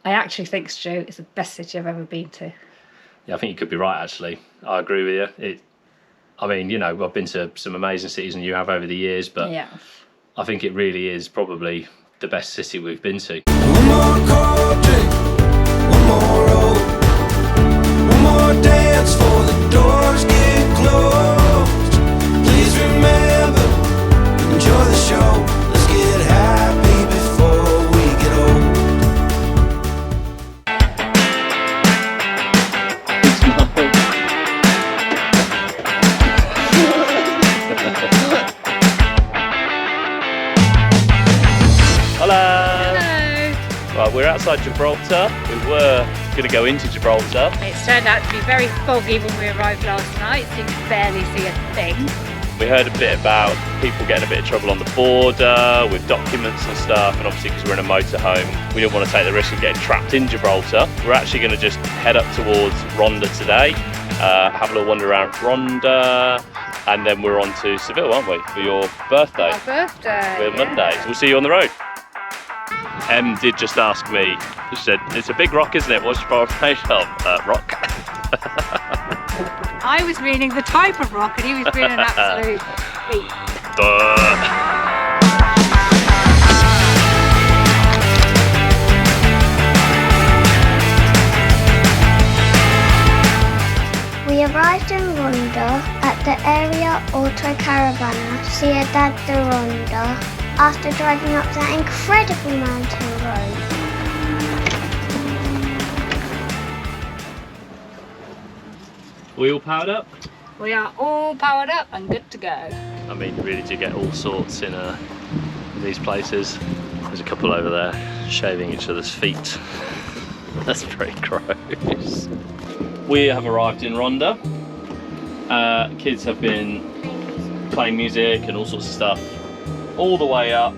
I actually think, Stu, it's the best city I've ever been to. Yeah, I think you could be right, actually. I agree with you. I mean, you know, I've been to some amazing cities and you have over the years, but Yeah. I think it really is probably the best city we've been to. One more cold drink, one more roll, one more dance for the doors get closed. Please remember, enjoy the show. Let's get happy before we get old. Hello! Right, we're outside Gibraltar. We were going to go into Gibraltar. It's turned out to be very foggy when we arrived last night, so you could barely see a thing. We heard a bit about people getting a bit of trouble on the border with documents and stuff, and obviously because we're in a motorhome, we didn't want to take the risk of getting trapped in Gibraltar. We're actually going to just head up towards Ronda today, have a little wander around Ronda, and then we're on to Seville, aren't we, for your birthday? My birthday. We're Monday. We'll see you on the road. Em did just ask me, she said, it's a big rock, isn't it? What's your favourite rock? I was meaning the type of rock and he was being an absolute beat. We arrived in Ronda at the area Autocaravana Ciudad de Ronda after driving up that incredible mountain road. We all powered up? We are all powered up and good to go. I mean, you really do get all sorts in these places. There's a couple over there shaving each other's feet. That's very gross. We have arrived in Ronda. Kids have been playing music and all sorts of stuff all the way up,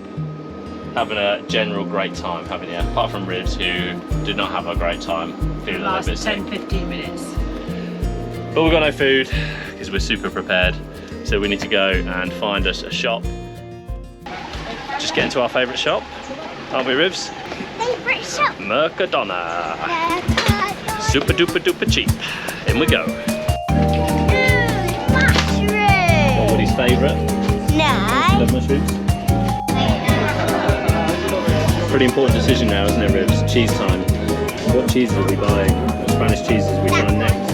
having a general great time, haven't you? Apart from Ribs, who did not have a great time, feeling a little bit sick. 10-15 minutes. But we've got no food because we're super prepared, so we need to go and find us a shop. Just get into our favourite shop, aren't we, Ribs? Favourite shop? Mercadona. Super duper duper cheap. In we go. Mushroom! Woody's favourite? No. Love mushrooms? Pretty important decision now, isn't it, Ribs? Cheese time. What cheeses are we buying? What Spanish cheeses are we trying next?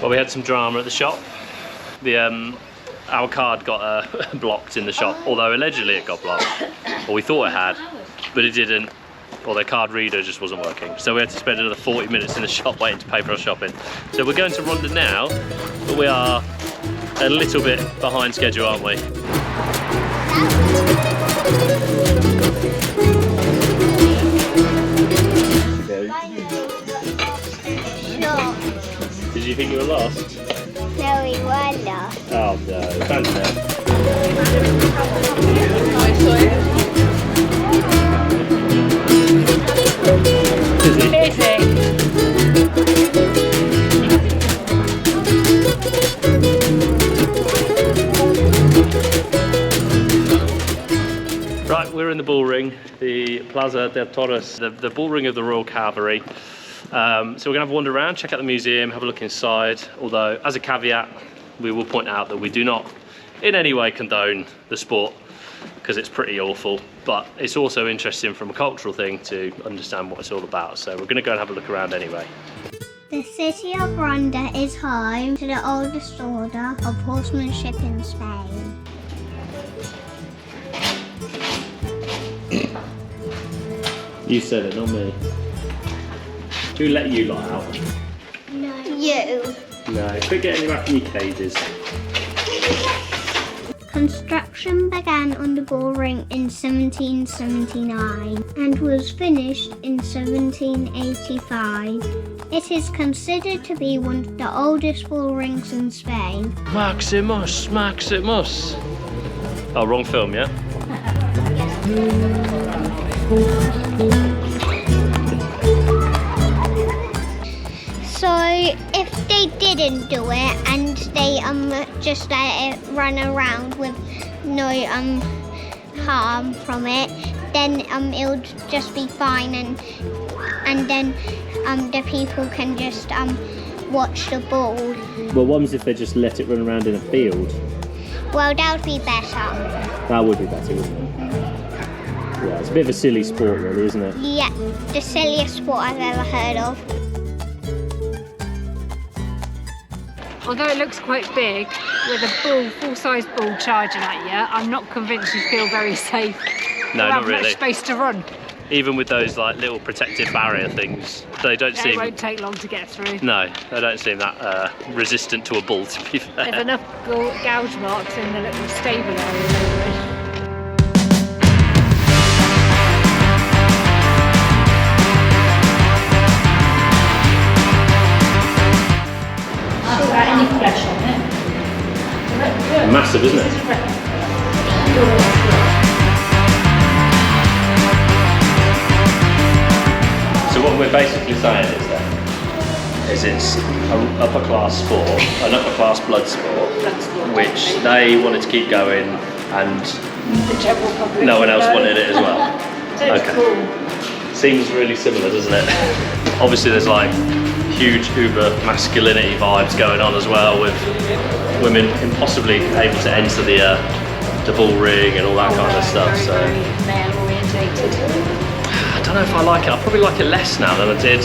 Well, we had some drama at the shop. Our card got blocked in the shop, although allegedly it got blocked. Or we thought it had, but it didn't. Or their card reader just wasn't working. So we had to spend another 40 minutes in the shop waiting to pay for our shopping. So we're going to Ronda now, but we are a little bit behind schedule, aren't we? Did you think you were lost? No, we were lost. Oh no, thanks now. Right, we're in the bull ring, the Plaza del Toros, the bull ring of the Royal Cavalry. So we're gonna have a wander around, check out the museum, have a look inside. Although, as a caveat, we will point out that we do not in any way condone the sport, because it's pretty awful, but it's also interesting from a cultural thing to understand what it's all about. So we're gonna go and have a look around anyway. The city of Ronda is home to the oldest order of horsemanship in Spain. You said it, not me. Who let you lot out? No. You. No, quit getting back in your cages. Construction began on the bull ring in 1779 and was finished in 1785. It is considered to be one of the oldest bull rings in Spain. Maximus, Maximus. Oh, wrong film, yeah? So if they didn't do it and they just let it run around with no harm from it, then it'll just be fine, and then the people can just watch the ball. Well, what happens if they just let it run around in a field? Well, that would be better. That would be better, wouldn't it? Yeah, it's a bit of a silly sport, really, isn't it? Yeah, the silliest sport I've ever heard of. Although it looks quite big, with a full-size ball charging at you, I'm not convinced you feel very safe. No, not really. Much space to run. Even with those like little protective barrier things, they don't seem. It won't take long to get through. No, they don't seem that resistant to a ball, to be fair. There's enough gouge marks in the little stable area they were in. Without any flesh on it. Massive, isn't it? So what we're basically saying is that it's an upper class sport, an upper class blood sport, which they wanted to keep going, and The general public. no one else wanted it as well. So it's cool. Seems really similar, doesn't it? Obviously there's like huge uber masculinity vibes going on as well, with women impossibly able to enter the bull ring and all that kind of stuff. So Very male orientated. I don't know if I like it. I probably like it less now than I did,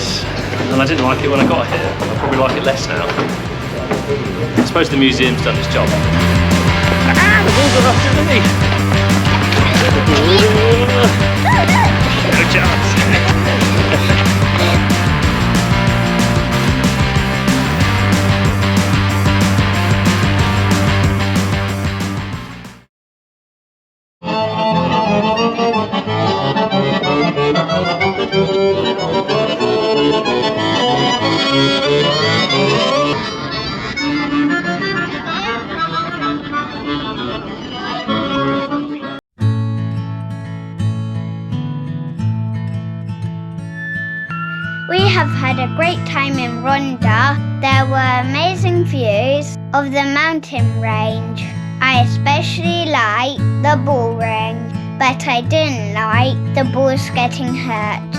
and I didn't like it when I got here. I probably like it less now. I suppose the museum's done its job. Ah, the balls are after me. No chance. We have had a great time in Ronda. There were amazing views of the mountain range. I especially liked the bull ring, but I didn't like the bulls getting hurt.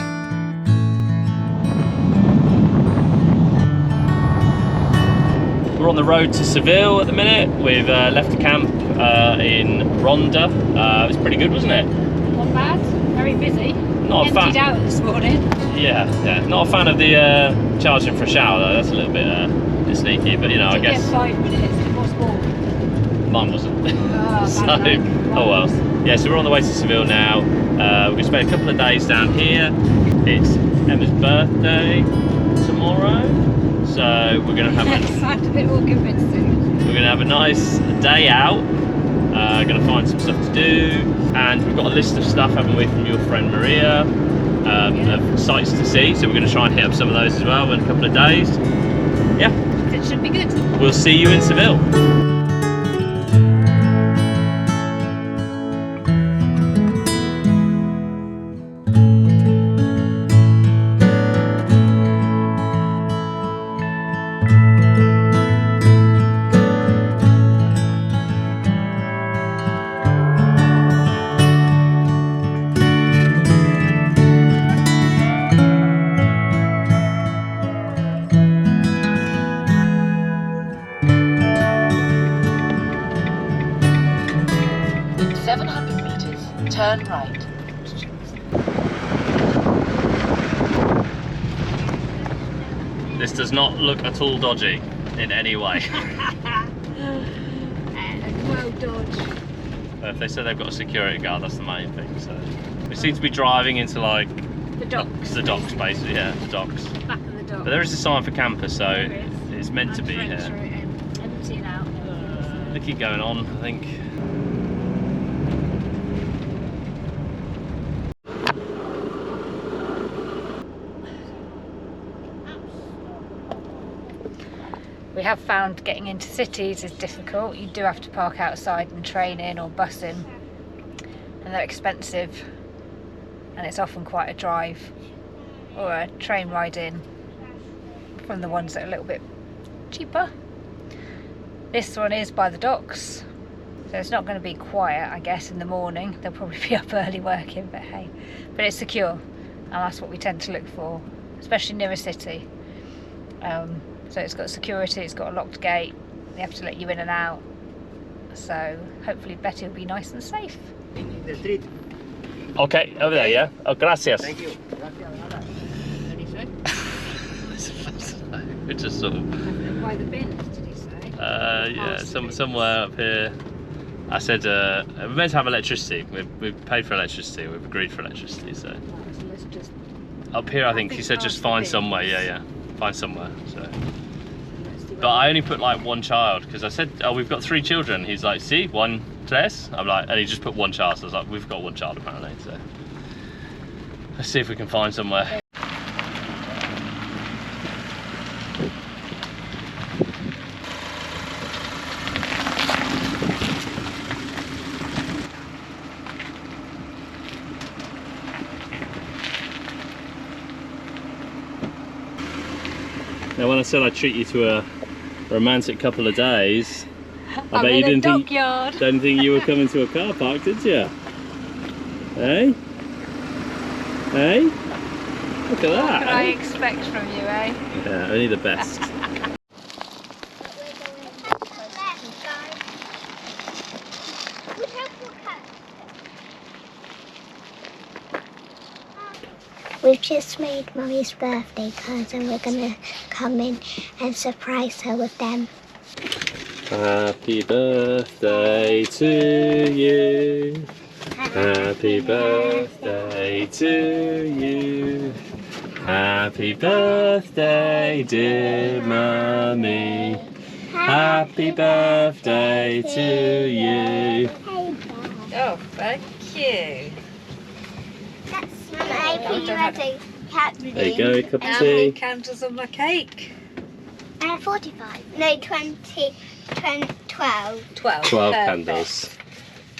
We're on the road to Seville at the minute. We've left the camp in Ronda. It was pretty good, wasn't it? Not bad. Very busy. Not a Emptied fan. out this morning. Yeah. Not a fan of the charging for a shower though. That's a little bit sneaky, but you know, I Did get guess 5 minutes. It was more. mine wasn't. Oh, So, bad luck. oh well. Yeah, so we're on the way to Seville now. We're going to spend a couple of days down here. It's Emma's birthday tomorrow, so we're going to have That sounded a bit more convincing. we're going to have a nice day out. Going to find some stuff to do, and we've got a list of stuff, haven't we, from your friend Maria, of sights to see. So we're going to try and hit up some of those as well in a couple of days. Yeah, It should be good. we'll see you in Seville. In 700 meters, turn right. This does not look at all dodgy in any way. Well dodged. If they said they've got a security guard, that's the main thing. So we seem to be driving into like The docks. the docks, basically. Yeah, the docks. Back of the dock. But there is a sign for campers, so There is. it's meant to be And here. French route in. Emptying out. They keep going on, I think. We have found getting into cities is difficult. You do have to park outside and train in or bus in, and they're expensive, and it's often quite a drive or a train ride in from the ones that are a little bit cheaper. This one is by the docks, So it's not going to be quiet, I guess, in the morning. They'll probably be up early working, but hey. But it's secure, and that's what we tend to look for, especially near a city. So it's got security, it's got a locked gate, they have to let you in and out. So hopefully Betty will be nice and safe. The street. Okay, over there, yeah? Oh, gracias. Thank you. We're just sort of... By the bins, did he say? Yeah, somewhere up here. I said, we're meant to have electricity. We've paid for electricity, we've agreed for electricity, so... So let's just... Up here, I think he said just find somewhere, yeah. Find somewhere, so... But I only put like one child, because I said, oh, we've got 3 children. He's like, see, 1, 3. I'm like, and he just put 1 child, so I was like, we've got 1 child apparently, so... Let's see if we can find somewhere. Now when I said I'd treat you to a romantic couple of days, I bet you didn't think you were coming to a car park, did you? Hey? Hey? Look at that. What could I expect from you, eh? Yeah, only the best. We've just made Mummy's birthday cards and we're gonna come in and surprise her with them. Happy birthday to you. Happy birthday to you. Happy birthday, dear Mummy. Happy birthday to you. Oh, thank you. There you go, a cup of How many tea. candles on my cake? 45. No, 20, 12. 12. 12 Perfect. candles.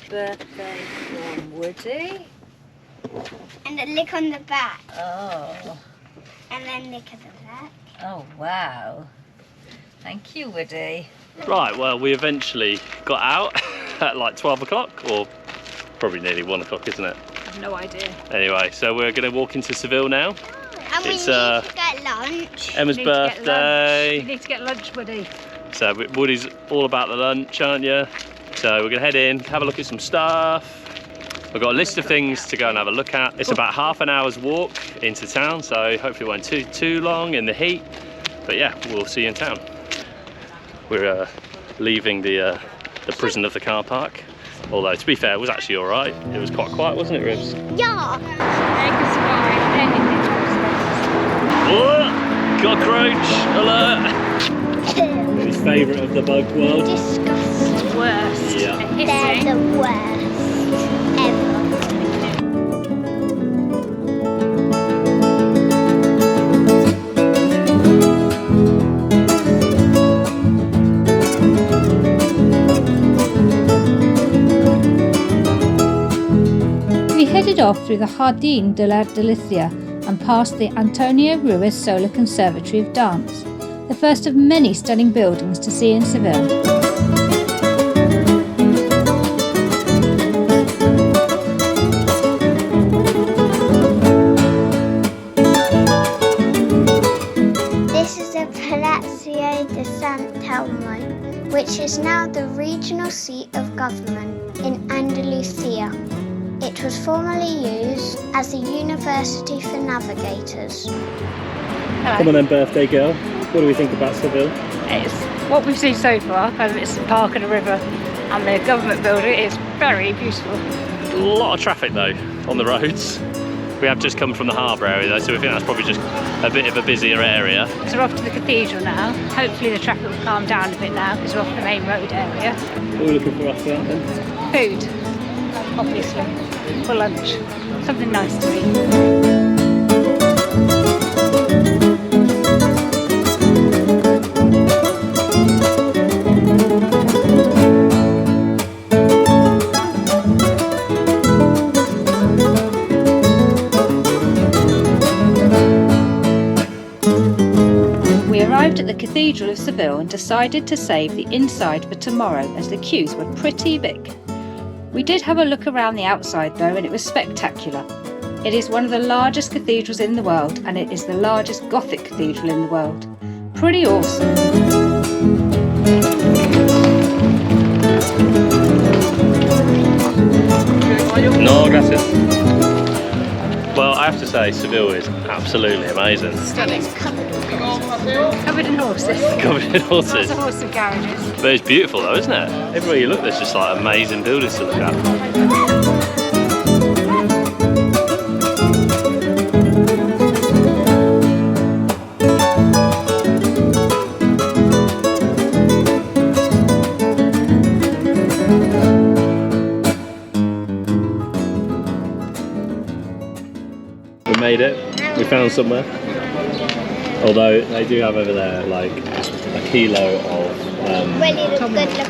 Birthday from Woody. And then look on the back. Oh. And then look at the back. Oh, wow. Thank you, Woody. Right, well, we eventually got out at like 12 o'clock, or probably nearly 1 o'clock, isn't it? I have no idea. Anyway, so we're going to walk into Seville now. And we It's, need to get lunch. Emma's We need to get lunch. birthday. We need to get lunch, Woody. So Woody's all about the lunch, aren't you? So we're going to head in, have a look at some stuff. We've got a list of things to go and have a look at. It's about half an hour's walk into town, so hopefully it won't too long in the heat. But yeah, we'll see you in town. We're leaving the prison of the car park. Although, to be fair, it was actually all right. It was quite quiet, wasn't it, Ribs? Yeah. They can survive anything. Oh, cockroach alert! His favourite of the bug world. Disgusting. Worst. Yeah. And They're hissing. the worst ever. We headed off through the Jardín de la Andalucía and past the Antonio Ruiz Solar Conservatory of Dance, the first of many stunning buildings to see in Seville. This is the Palacio de San Telmo, which is now the regional seat of government in Andalucía. It was formerly used as a university for navigators. Come on then, birthday girl. What do we think about Seville? It's what we've seen so far. It's a park and a river, and the government building is very beautiful. A lot of traffic though on the roads. We have just come from the harbour area though, so we think that's probably just a bit of a busier area. So we're off to the cathedral now. Hopefully the traffic will calm down a bit now because we're off the main road area. What are we looking for after that then? Food, obviously, for lunch. Something nice to eat. We arrived at the Cathedral of Seville and decided to save the inside for tomorrow as the queues were pretty big. We did have a look around the outside though, and it was spectacular. It is one of the largest cathedrals in the world, and it is the largest Gothic cathedral in the world. Pretty awesome. No, gracias. Well, I have to say, Seville is absolutely amazing. Stunning. Covered in horses. Covered in horses. Lots of horse and carriages. But it's beautiful though, isn't it? Everywhere you look, there's just like amazing buildings to look at. We made it. We found somewhere. Although they do have over there like a kilo of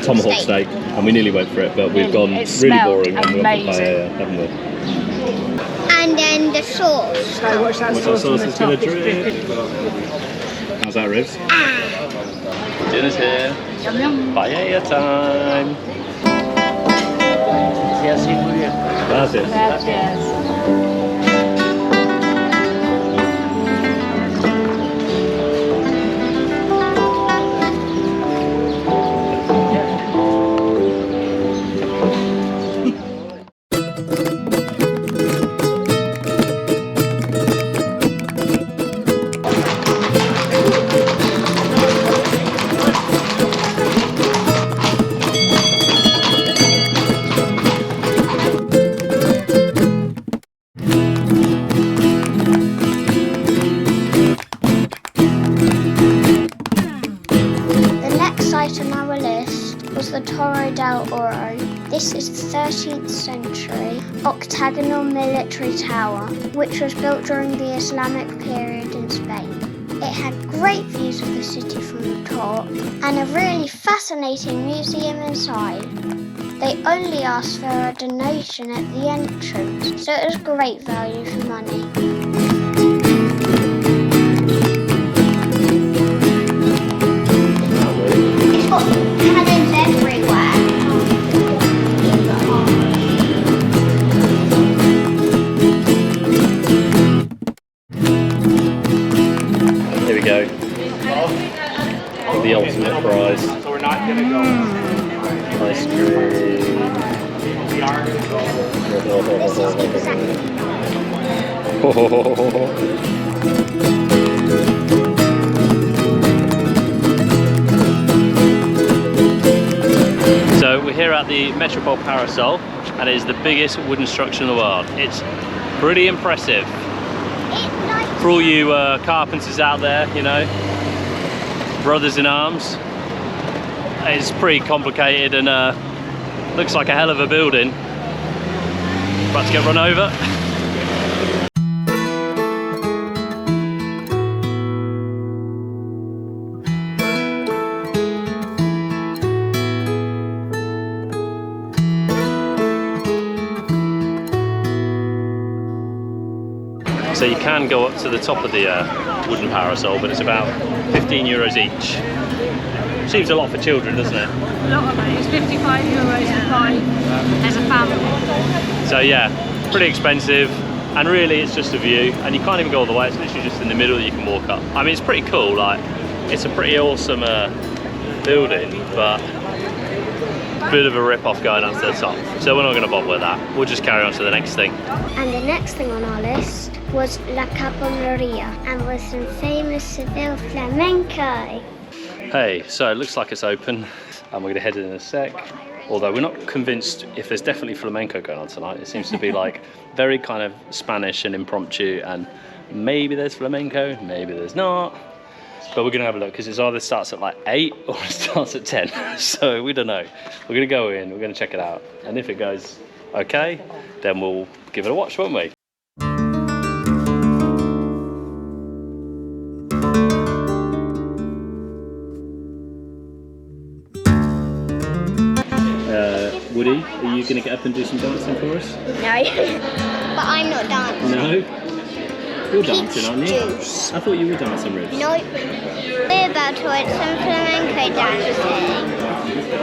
tomahawk steak, and we nearly went for it, but we've gone really boring and we went for paella, haven't we? And then the sauce. So watch that sauce on the is top. gonna drip. How's that, ribs? Dinner's here. Yum yum. Paella time. Gracias. Gracias. This is the 13th century octagonal military tower, which was built during the Islamic period in Spain. It had great views of the city from the top and a really fascinating museum inside. They only asked for a donation at the entrance, so it was great value for money. It's got cannons everywhere. Here we go. The ultimate prize. Ice cream. So we're here at the Metropole Parasol, and it is the biggest wooden structure in the world. It's pretty impressive. For all you carpenters out there, you know, brothers in arms, it's pretty complicated and looks like a hell of a building. About to get run over. So you can go up to the top of the wooden parasol, but it's about 15 euros each. Seems a lot for children, doesn't it? A lot of money. It's 55 euros to buy as a family. So yeah, pretty expensive, and really it's just a view, and you can't even go all the way. It's literally just in the middle that you can walk up. I mean, it's pretty cool. Like, it's a pretty awesome building, but bit of a rip-off going up to the top. So we're not going to bother with that. We'll just carry on to the next thing. And the next thing on our list was La Carboneria, and was some famous Seville flamenco. Hey, so it looks like it's open, and we're going to head in a sec. Although we're not convinced if there's definitely flamenco going on tonight. It seems to be like very kind of Spanish and impromptu, and maybe there's flamenco, maybe there's not. But we're going to have a look, because it either starts at like 8 or it starts at 10. So we don't know. We're going to go in, we're going to check it out. And if it goes okay, then we'll give it a watch, won't we? Woody, are you going to get up and do some dancing for us? No, but I'm not dancing. No? You're dancing, aren't you? juice. I thought you were dancing, Ruth. No, we're about to watch some flamenco dancing.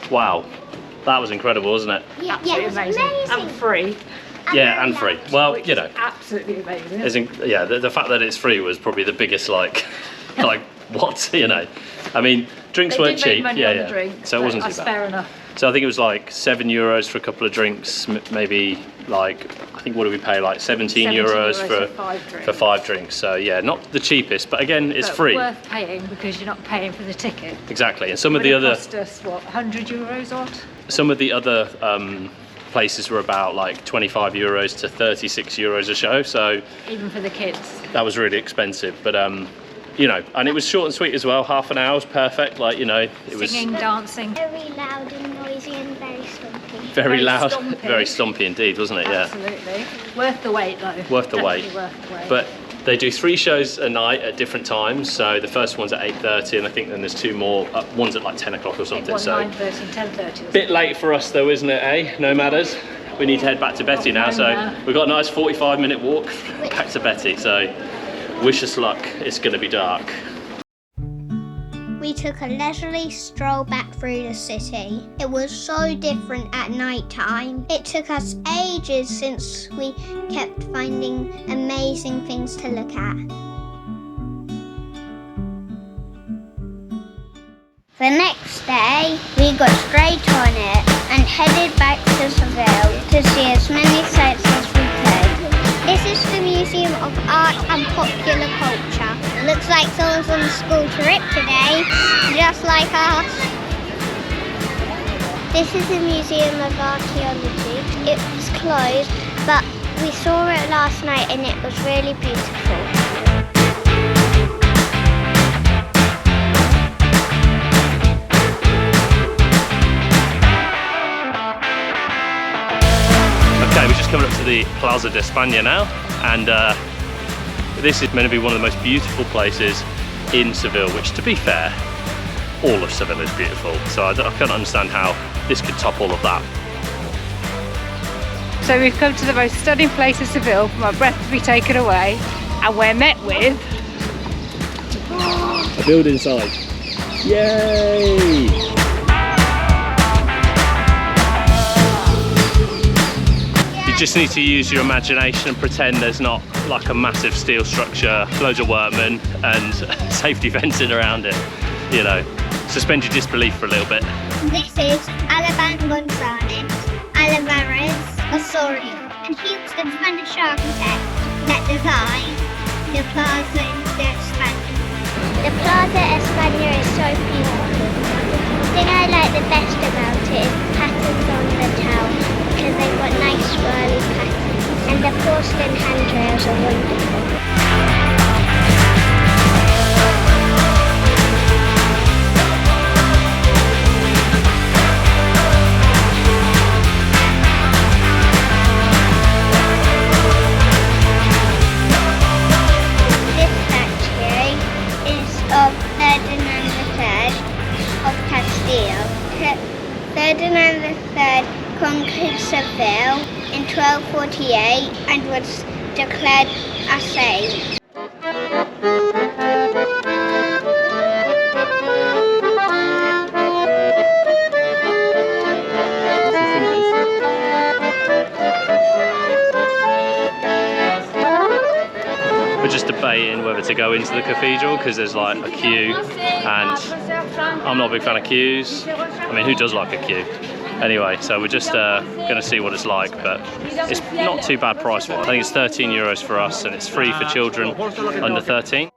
Wow, that was incredible, wasn't it? Yeah, Absolutely it's amazing. And free. Yeah, and free. Well, Which you know, is absolutely amazing. yeah, the fact that it's free was probably the biggest like what, you know. I mean, drinks They weren't did make cheap. money Yeah, on yeah. the drink, So it but wasn't that's too bad. fair enough. So I think it was like €7 for a couple of drinks, maybe like, I think what did we pay, like 17 euros for 5 drinks. for 5 drinks. So yeah, not the cheapest, but again, it's But free. worth paying because you're not paying for the ticket. Exactly, and some of Would the it other cost us what, €100 odd? some of the other places were about like €25 to €36 a show. So Even for the kids. that was really expensive, but you know, and it was short and sweet as well. Half an hour was perfect. Like, you know, it was Singing, dancing. very loud and noisy and very stumpy. very very loud, stompy. very stompy indeed, wasn't it? Yeah, Absolutely. Worth the wait though. Worth the Definitely wait. Worth the wait. But they do 3 shows a night at different times. So the first one's at 8:30, and I think then there's 2 more. One's at like 10 o'clock or it something. was So 9:30 and 10:30. bit late for us though, isn't it? Eh, Nomaders. We need to head back to Betty now. So we've got a nice 45-minute walk back to Betty. So wish us luck. It's going to be dark. We took a leisurely stroll back through the city. It was so different at night time. It took us ages since we kept finding amazing things to look at. The next day, we got straight on it and headed back to Seville to see as many sights as we could. This is the Museum of Art and Popular Culture. It looks like someone's on a school trip today, just like us. This is the Museum of Archaeology. It's closed, but we saw it last night and it was really beautiful. Okay, we're just coming up to the Plaza de España now, and this is meant to be one of the most beautiful places in Seville, which, to be fair, all of Seville is beautiful, so I can't understand how this could top all of that. So we've come to the most stunning place in Seville, my breath to be taken away, and we're met with A building site. Yay! You just need to use your imagination and pretend there's not like a massive steel structure, loads of workmen and safety fencing around it. You know, suspend your disbelief for a little bit. This is Alban González Alvarez Osorio, and he was the Spanish architect that designed The Plaza de España. The Plaza España is so beautiful. The thing I like the best about it is the patterns on the town, because they've got nice swirly patterns, and the porcelain handrails are wonderful. Ferdinand III conquered Seville in 1248 and was declared a saint. We're just debating whether to go into the cathedral because there's like a queue, and I'm not a big fan of queues. I mean, who does like a queue? Anyway, so we're just going to see what it's like, but it's not too bad price-wise. I think it's €13 for us, and it's free for children under 13.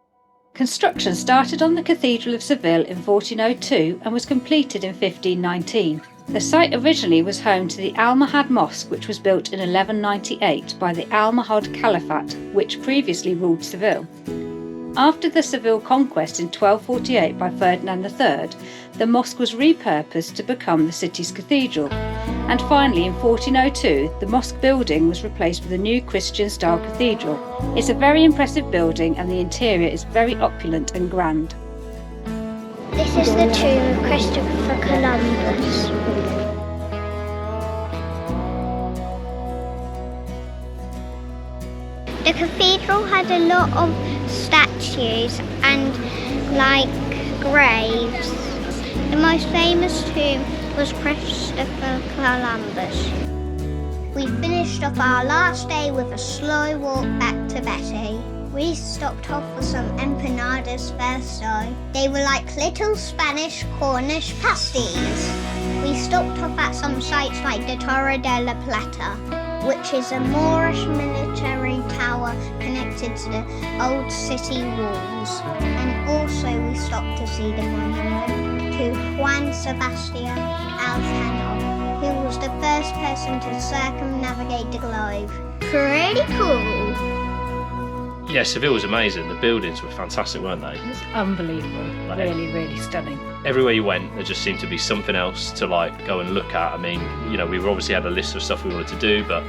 Construction started on the Cathedral of Seville in 1402 and was completed in 1519. The site originally was home to the Almohad Mosque, which was built in 1198 by the Almohad Caliphate, which previously ruled Seville. After the Seville conquest in 1248 by Ferdinand III, the mosque was repurposed to become the city's cathedral. And finally, in 1402, the mosque building was replaced with a new Christian-style cathedral. It's a very impressive building, and the interior is very opulent and grand. This is the tomb of Christopher Columbus. The cathedral had a lot of statues and graves. The most famous tomb was Christopher Columbus. We finished off our last day with a slow walk back to Betty. We stopped off for some empanadas first though. They were like little Spanish Cornish pasties. We stopped off at some sites like the Torre de la Plata, which is a Moorish military tower connected to the old city walls. And also we stopped to see the monument to Juan Sebastian Elcano, who was the first person to circumnavigate the globe. Pretty cool. Yeah, Seville was amazing. The buildings were fantastic, weren't they? It was unbelievable. Really, really stunning. Everywhere you went, there just seemed to be something else to like go and look at. I mean, you know, we obviously had a list of stuff we wanted to do, but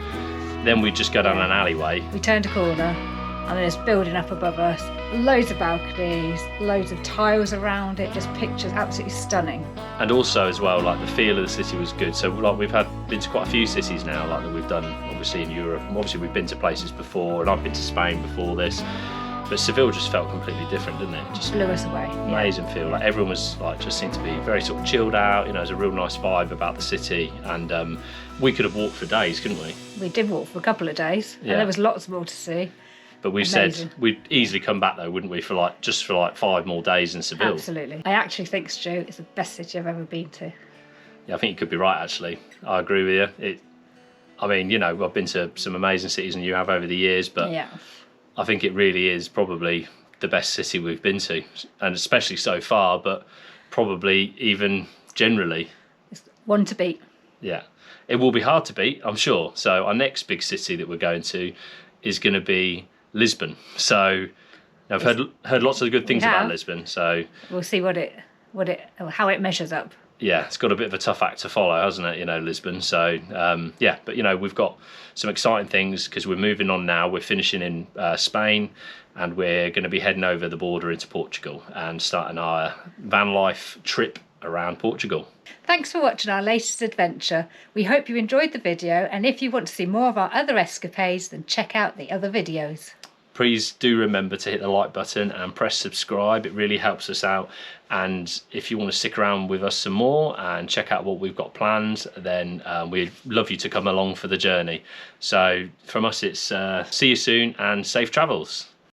then we'd just go down an alleyway. We turned a corner and there's building up above us, loads of balconies, loads of tiles around it, just pictures, absolutely stunning. And also as well, like the feel of the city was good. So like we've been to quite a few cities now, like that we've done obviously in Europe. And obviously we've been to places before, and I've been to Spain before this. But Seville just felt completely different, didn't it? Just blew us away. Amazing feel. Like everyone was like just seemed to be very sort of chilled out. You know, there's a real nice vibe about the city, and we could have walked for days, couldn't we? We did walk for a couple of days, and there was lots more to see. But we said we'd easily come back though, wouldn't we, for like 5 more days in Seville? Absolutely. I actually think, Stu, it's the best city I've ever been to. Yeah, I think you could be right actually. I agree with you. I mean, you know, I've been to some amazing cities, and you have over the years, but yeah. I think it really is probably the best city we've been to, and especially so far, but probably even generally. It's one to beat. Yeah. It will be hard to beat, I'm sure. So our next big city that we're going to is going to be Lisbon. So I've heard lots of good things about Lisbon. So we'll see how it measures up. Yeah, it's got a bit of a tough act to follow, hasn't it? You know, Lisbon. So yeah, but you know, we've got some exciting things because we're moving on now. We're finishing in Spain, and we're going to be heading over the border into Portugal and starting our van life trip around Portugal. Thanks for watching our latest adventure. We hope you enjoyed the video, and if you want to see more of our other escapades, then check out the other videos. Please do remember to hit the like button and press subscribe. It really helps us out. And if you want to stick around with us some more and check out what we've got planned, then we'd love you to come along for the journey. So from us, it's see you soon and safe travels.